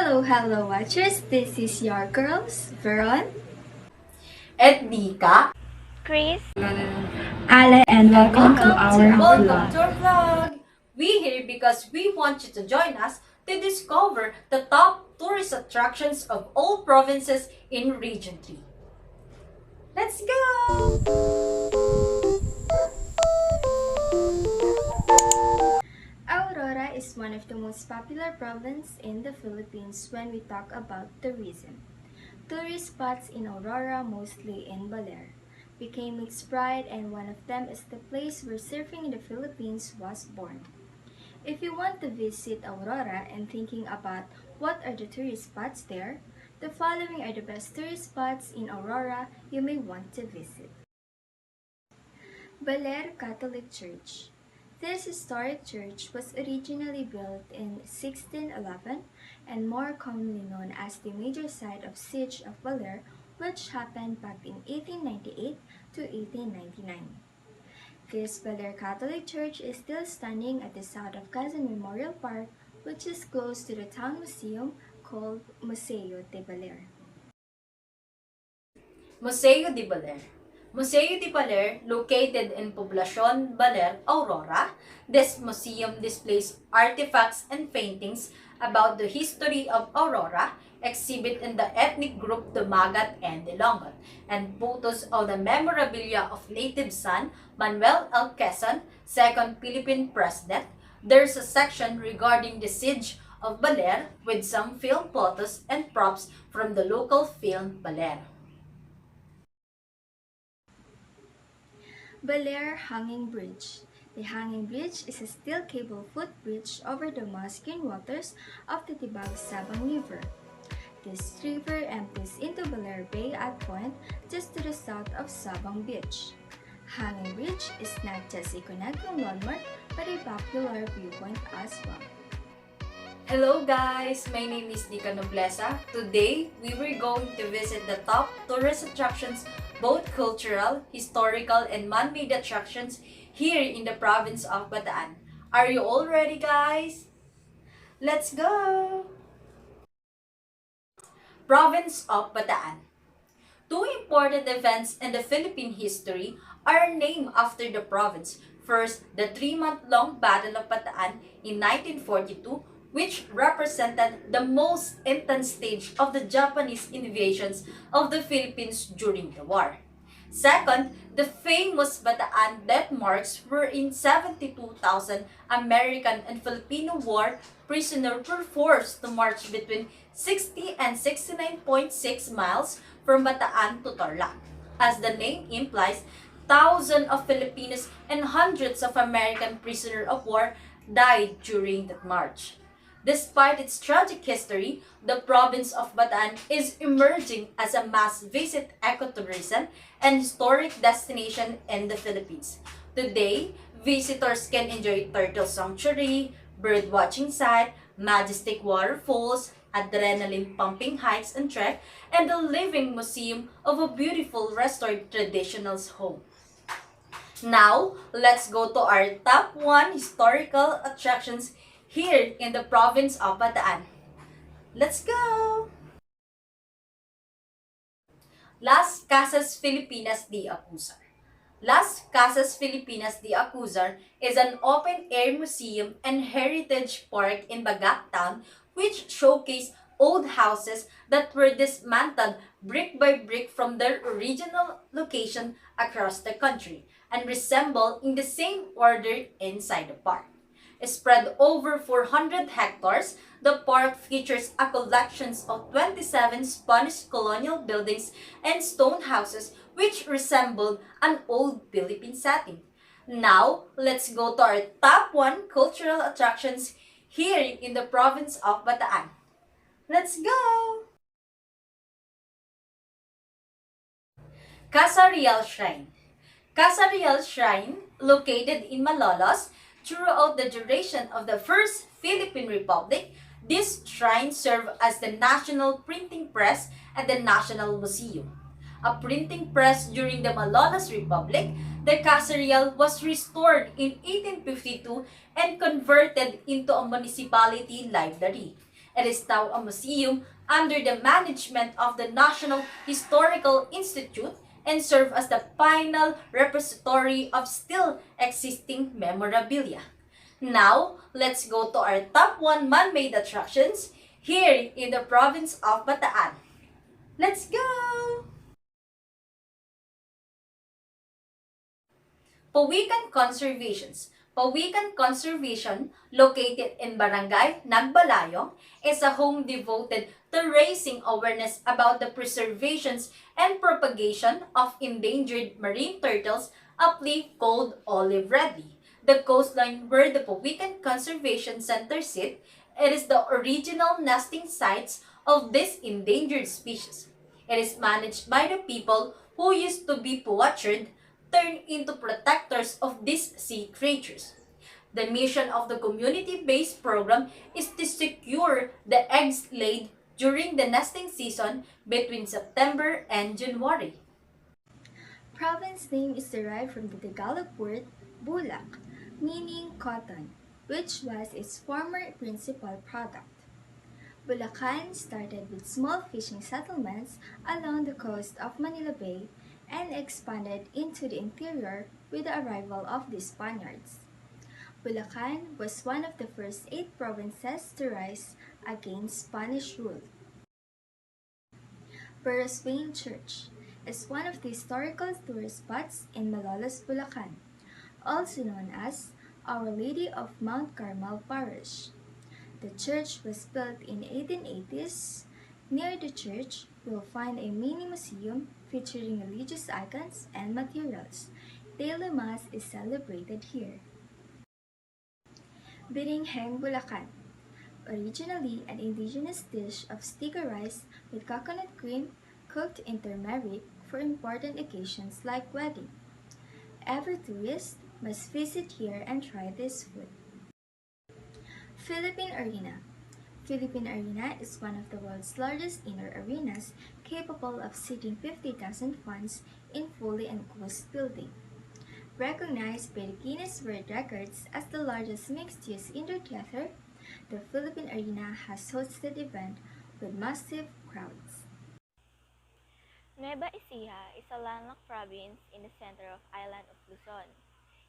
Hello, watchers. This is your girls, Veron, and Nica Chris. Ale, and welcome to our Welcome vlog. to our vlog! We here because we want you to join us to discover the top tourist attractions of all provinces in Region 3. Let's go! Aurora is one of the most popular provinces in the Philippines when we talk about tourism. Tourist spots in Aurora, mostly in Baler, became its pride, and one of them is the place where surfing in the Philippines was born. If you want to visit Aurora and thinking about what are the tourist spots there, the following are the best tourist spots in Aurora you may want to visit. Baler Catholic Church. This historic church was originally built in 1611 and more commonly known as the major site of siege of Baler, which happened back in 1898 to 1899. This Baler Catholic Church is still standing at the south of Quezon Memorial Park, which is close to the town museum called Museo de Baler. Museo de Baler. Museo de Baler, located in Poblacion, Baler, Aurora. This museum displays artifacts and paintings about the history of Aurora, exhibit in the ethnic group Dumagat and Ilonggo, and photos of the memorabilia of native son Manuel L. Quezon, second Philippine president. There's a section regarding the siege of Baler with some film photos and props from the local film Baler. Baler Hanging Bridge. The Hanging Bridge is a steel cable footbridge over the moss-green waters of the Tibag-Sabang River. This river empties into Baler Bay at point just to the south of Sabang Beach. Hanging Bridge is not just a connecting landmark but a popular viewpoint as well. Hello guys! My name is Nica Nobleza. Today, we were going to visit the top tourist attractions, both cultural, historical, and man-made attractions here in the province of Bataan. Are you all ready guys? Let's go! Province of Bataan. Two important events in the Philippine history are named after the province. First, the 3-month-long Battle of Bataan in 1942, which represented the most intense stage of the Japanese invasions of the Philippines during the war. Second, the famous Bataan death marks wherein 72,000 American and Filipino war prisoners were forced to march between 60 and 69.6 miles from Bataan to Tarlac. As the name implies, thousands of Filipinos and hundreds of American prisoners of war died during that march. Despite its tragic history, the province of Bataan is emerging as a mass visit ecotourism and historic destination in the Philippines. Today, visitors can enjoy turtle sanctuary, bird watching site, majestic waterfalls, adrenaline-pumping hikes and trek, and the living museum of a beautiful restored traditional home. Now, let's go to our top 1 historical attractions here in the province of Bataan. Let's go! Las Casas Filipinas de Acuzar. Las Casas Filipinas de Acuzar is an open-air museum and heritage park in Bagat Town which showcase old houses that were dismantled brick by brick from their original location across the country and resemble in the same order inside the park. Spread over 400 hectares, the park features a collection of 27 Spanish colonial buildings and stone houses which resemble an old Philippine setting. Now, let's go to our top 1 cultural attractions here in the province of Bataan. Let's go! Casa Real Shrine. Casa Real Shrine, located in Malolos, throughout the duration of the First Philippine Republic, this shrine served as the national printing press and the National Museum. A printing press during the Malolos Republic, the Casa Real was restored in 1852 and converted into a municipality library. It is now a museum under the management of the National Historical Institute and serves as the final repository of still existing memorabilia. Now, let's go to our top 1 man-made attractions here in the province of Bataan. Let's go! Pawikan Conservations. Pawikan Conservation, located in Barangay Nagbalayong, is a home devoted to raising awareness about the preservations and propagation of endangered marine turtles, aptly called olive reddy. The coastline where the Pawikan Conservation Center sits, it is the original nesting sites of this endangered species. It is managed by the people who used to be poachered, turned into protectors of these sea creatures. The mission of the community-based program is to secure the eggs laid during the nesting season between September and January. Province name is derived from the Tagalog word bulak, meaning cotton, which was its former principal product. Bulacan started with small fishing settlements along the coast of Manila Bay and expanded into the interior with the arrival of the Spaniards. Bulacan was one of the first 8 provinces to rise against Spanish rule. Baroswain Church is one of the historical tourist spots in Malolos, Bulacan, also known as Our Lady of Mount Carmel Parish. The church was built in 1880s. Near the church, you'll find a mini museum featuring religious icons and materials. Daily Mass is celebrated here. Biringheng Bulacan, originally an indigenous dish of sticky rice with coconut cream cooked in turmeric for important occasions like wedding. Every tourist must visit here and try this food. Philippine Arena. Philippine Arena is one of the world's largest indoor arenas capable of seating 50,000 fans in fully enclosed building. Recognized by the Guinness World Records as the largest mixed-use indoor theater, the Philippine Arena has hosted events with massive crowds. Nueva Ecija is a landlocked province in the center of island of Luzon.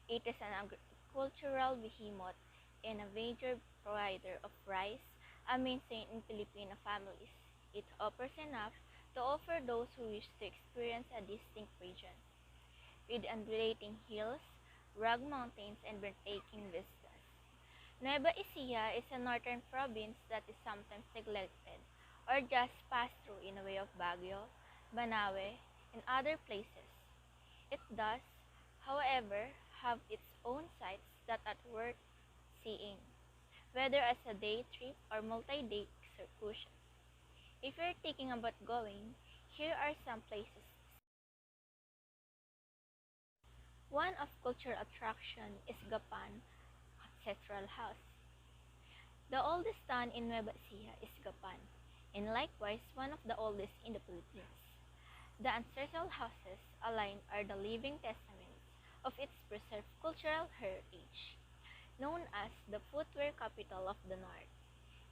It is an agricultural behemoth and a major provider of rice, a mainstay in Filipino families. It offers enough to offer those who wish to experience a distinct region, with undulating hills, rugged mountains, and breathtaking vistas. Nueva Ecija is a northern province that is sometimes neglected or just passed through in the way of Baguio, Banawe, and other places. It does, however, have its own sites that are worth seeing, whether as a day trip or multi-day excursion. If you're thinking about going, here are some places. One of cultural attraction is Gapan Ancestral House. The oldest town in Nueva Ecija is Gapan, and likewise one of the oldest in the Philippines. The ancestral houses aligned are the living testaments of its preserved cultural heritage. Known as the footwear capital of the North,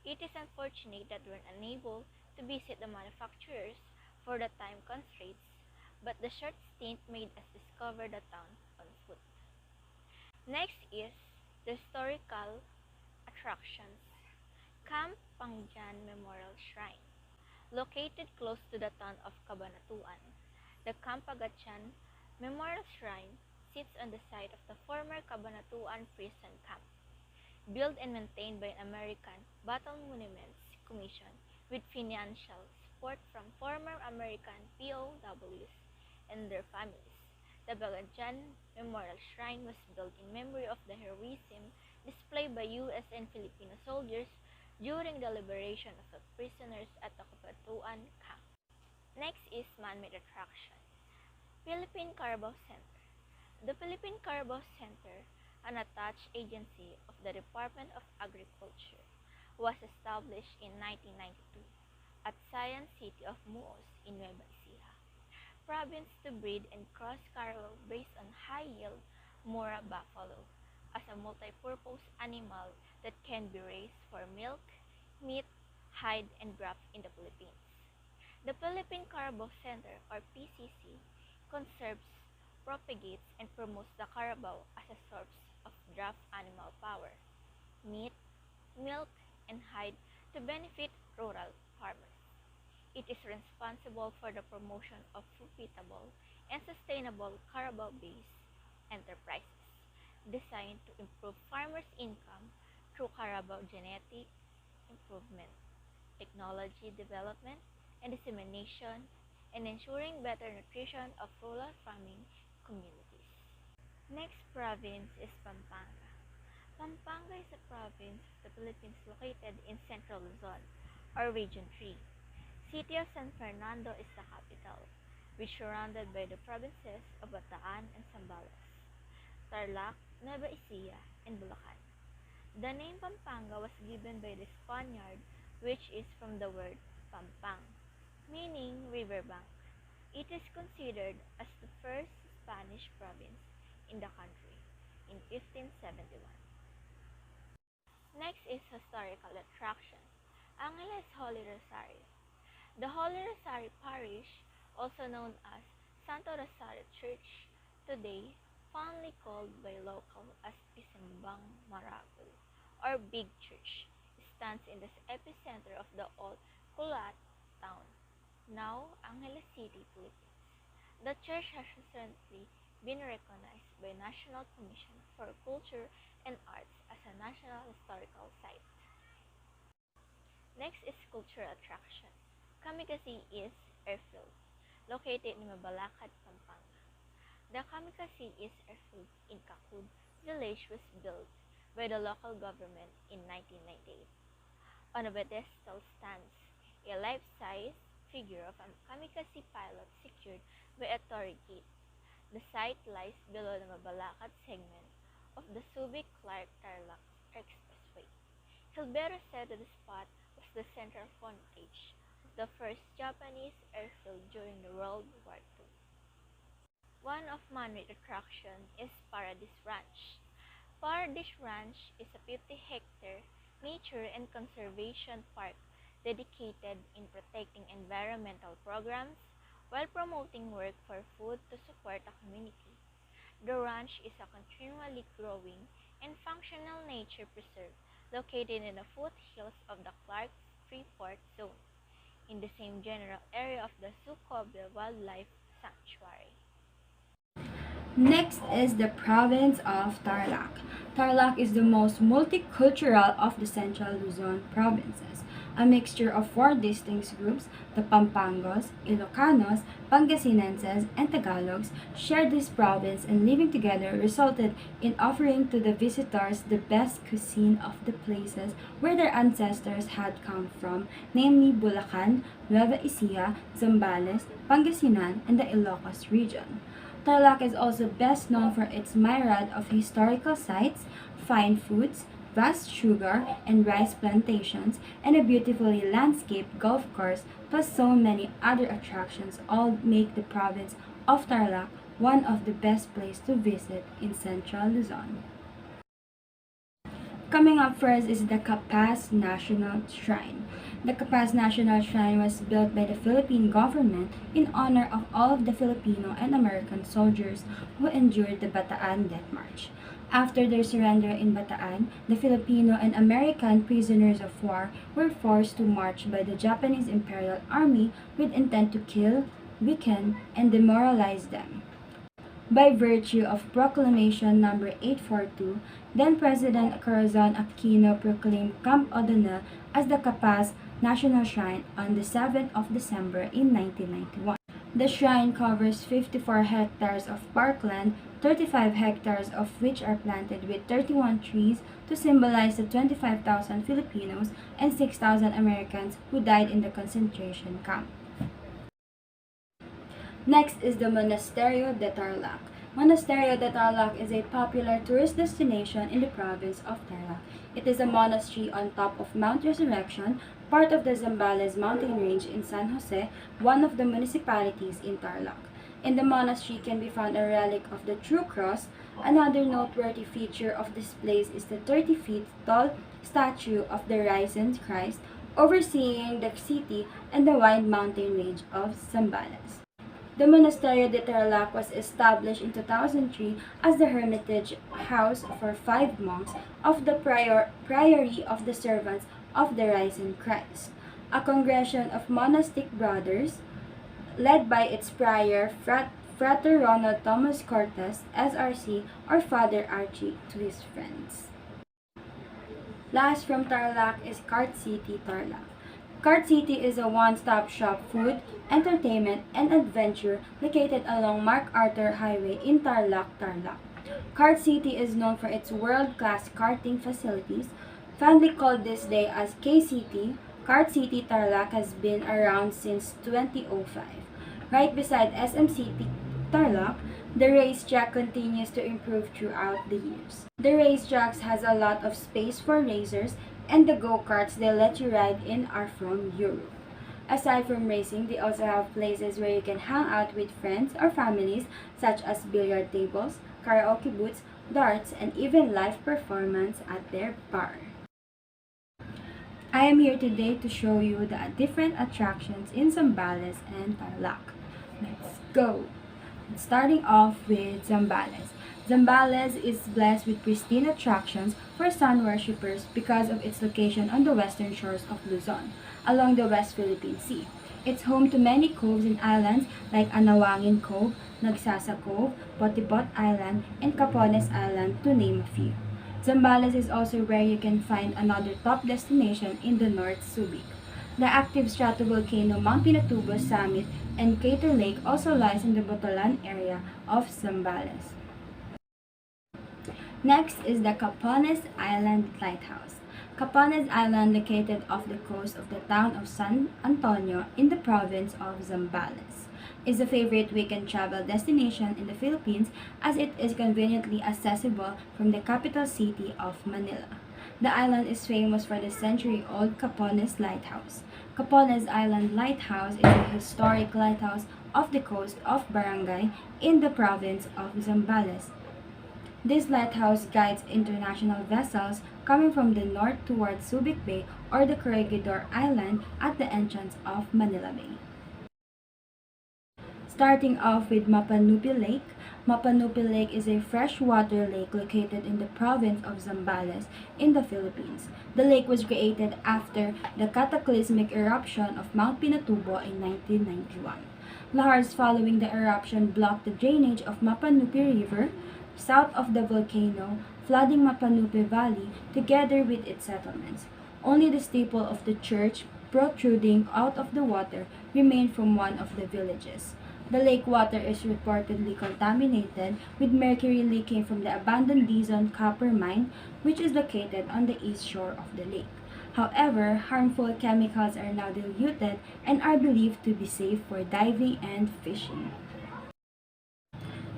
it is unfortunate that we were unable to visit the manufacturers for the time constraints, but the short stint made us discover the town on foot. Next is the historical attractions. Camp Pangjan Memorial Shrine. Located close to the town of Cabanatuan, the Camp Pangjan Memorial Shrine sits on the site of the former Cabanatuan prison camp, built and maintained by an American Battle Monuments Commission with financial support from former American POWs and their families. The Pangjan Memorial Shrine was built in memory of the heroism displayed by U.S. and Filipino soldiers during the liberation of the prisoners at the Cabanatuan camp. Next is man-made attraction. Philippine Carabao Center. The Philippine Carabao Center, an attached agency of the Department of Agriculture, was established in 1992 at Science City of Muos in Nueva Ecija province to breed and cross carabao based on high-yield Mora buffalo as a multi-purpose animal that can be raised for milk, meat, hide, and graft in the Philippines. The Philippine Carabao Center, or PCC, conserves, propagates, and promotes the carabao as a source of draft animal power, meat, milk, and hide to benefit rural farmers. It is responsible for the promotion of profitable and sustainable carabao-based enterprises designed to improve farmers' income through carabao genetic improvement, technology development, and dissemination, and ensuring better nutrition of rural farming communities. Next province is Pampanga. Pampanga is a province of the Philippines located in Central Luzon, or Region 3. City of San Fernando is the capital, which is surrounded by the provinces of Bataan and Zambales, Tarlac, Nueva Ecija, and Bulacan. The name Pampanga was given by the Spaniard, which is from the word pampang, meaning riverbank. It is considered as the first Spanish province in the country in 1571. Next is historical attraction. Angeles Holy Rosario. The Holy Rosario Parish, also known as Santo Rosario Church, today fondly called by local as Pisimbang Maragul, or Big Church, stands in the epicenter of the old Kulat town, now Angeles City, Philippines. The church has recently been recognized by National Commission for Culture and Arts as a National Historical Site. Next is cultural attraction. Kamikasi is airfield, located in Mabalakad, Pampanga. The Kamikasi is airfield in Kakud village was built by the local government in 1998. On a pedestal stands a life-size figure of a kamikaze pilot secured by a torii gate. The site lies below the Mabalakad segment of the Subic-Clark-Tarlac Expressway. Hilbero said that the spot was the central frontage of the first Japanese airfield during the World War II. One of man-made attraction is Paradise Ranch. Paradise Ranch is a 50-hectare nature and conservation park dedicated in protecting environmental programs while promoting work for food to support the community. The ranch is a continually growing and functional nature preserve located in the foothills of the Clark Freeport Zone, in the same general area of the Sucoble Wildlife Sanctuary. Next is the province of Tarlac. Tarlac is the most multicultural of the central Luzon provinces. A mixture of four distinct groups, the Pampangos, Ilocanos, Pangasinenses, and Tagalogs, shared this province, and living together resulted in offering to the visitors the best cuisine of the places where their ancestors had come from, namely Bulacan, Nueva Ecija, Zambales, Pangasinan, and the Ilocos region. Tarlac is also best known for its myriad of historical sites, fine foods, vast sugar and rice plantations, and a beautifully landscaped golf course, plus so many other attractions, all make the province of Tarlac one of the best places to visit in central Luzon. Coming up first is the Capas National Shrine. The Capas National Shrine was built by the Philippine government in honor of all of the Filipino and American soldiers who endured the Bataan Death March. After their surrender in Bataan, the Filipino and American prisoners of war were forced to march by the Japanese Imperial Army with intent to kill, weaken, and demoralize them. By virtue of Proclamation No. 842, then President Corazon Aquino proclaimed Camp O'Donnell as the Capas National Shrine on the 7th of December in 1991. The shrine covers 54 hectares of parkland, 35 hectares of which are planted with 31 trees to symbolize the 25,000 Filipinos and 6,000 Americans who died in the concentration camp. Next is the Monasterio de Tarlac. Monasterio de Tarlac is a popular tourist destination in the province of Tarlac. It is a monastery on top of Mount Resurrection, part of the Zambales mountain range in San Jose, one of the municipalities in Tarlac. In the monastery can be found a relic of the True Cross. Another noteworthy feature of this place is the 30 feet tall statue of the Risen Christ, overseeing the city and the wide mountain range of Zambales. The Monasterio de Tarlac was established in 2003 as the hermitage house for 5 monks of the Priory of the Servants of the Risen Christ, a congregation of monastic brothers led by its prior Frater Ronald Thomas Cortes, SRC, or Father Archie to his friends. Last from Tarlac is Cart City, Tarlac. Cart City is a one-stop shop food, entertainment, and adventure located along MacArthur Highway in Tarlac, Tarlac. Cart City is known for its world-class karting facilities. Fondly called this day as KCT, Cart City Tarlac has been around since 2005. Right beside SMCT Tarlac, the racetrack continues to improve throughout the years. The racetracks has a lot of space for racers, and the go-karts they let you ride in are from Europe. Aside from racing, they also have places where you can hang out with friends or families, such as billiard tables, karaoke booths, darts, and even live performance at their bar. I am here today to show you the different attractions in Zambales and Tarlac. Let's go! Starting off with Zambales. Zambales is blessed with pristine attractions for sun worshippers because of its location on the western shores of Luzon, along the West Philippine Sea. It's home to many coves and islands like Anawangin Cove, Nagsasa Cove, Potipot Island, and Capones Island, to name a few. Zambales is also where you can find another top destination in the North Subic. The active stratovolcano Mount Pinatubo Summit and Crater Lake also lies in the Botolan area of Zambales. Next is the Capones Island Lighthouse. Capones Island, located off the coast of the town of San Antonio in the province of Zambales, is a favorite weekend travel destination in the Philippines as it is conveniently accessible from the capital city of Manila. The island is famous for the century-old Capones Lighthouse. Capones Island Lighthouse is a historic lighthouse off the coast of Barangay in the province of Zambales. This lighthouse guides international vessels coming from the north towards Subic Bay or the Corregidor Island at the entrance of Manila Bay. Starting off with Mapanupi Lake. Mapanupi Lake is a freshwater lake located in the province of Zambales in the Philippines. The lake was created after the cataclysmic eruption of Mount Pinatubo in 1991. Lahars following the eruption blocked the drainage of Mapanupi River south of the volcano, flooding Mapanupi Valley together with its settlements. Only the steeple of the church, protruding out of the water, remained from one of the villages. The lake water is reportedly contaminated, with mercury leaking from the abandoned Dizon copper mine, which is located on the east shore of the lake. However, harmful chemicals are now diluted and are believed to be safe for diving and fishing.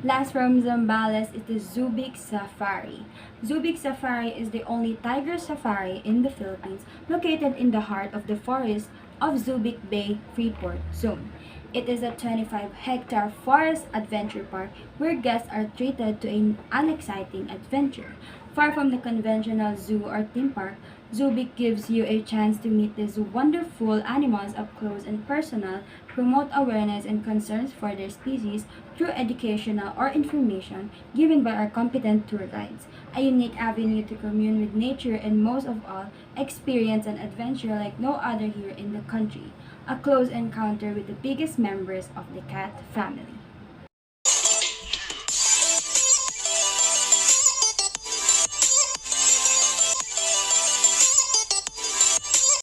Last from Zambales is the Subic Safari. Subic Safari is the only tiger safari in the Philippines, located in the heart of the forest of Subic Bay Freeport Zone. It is a 25-hectare forest adventure park where guests are treated to an exciting adventure. Far from the conventional zoo or theme park, Subic gives you a chance to meet these wonderful animals up close and personal, promote awareness and concerns for their species through educational or information given by our competent tour guides, a unique avenue to commune with nature, and most of all, experience an adventure like no other here in the country, a close encounter with the biggest members of the cat family.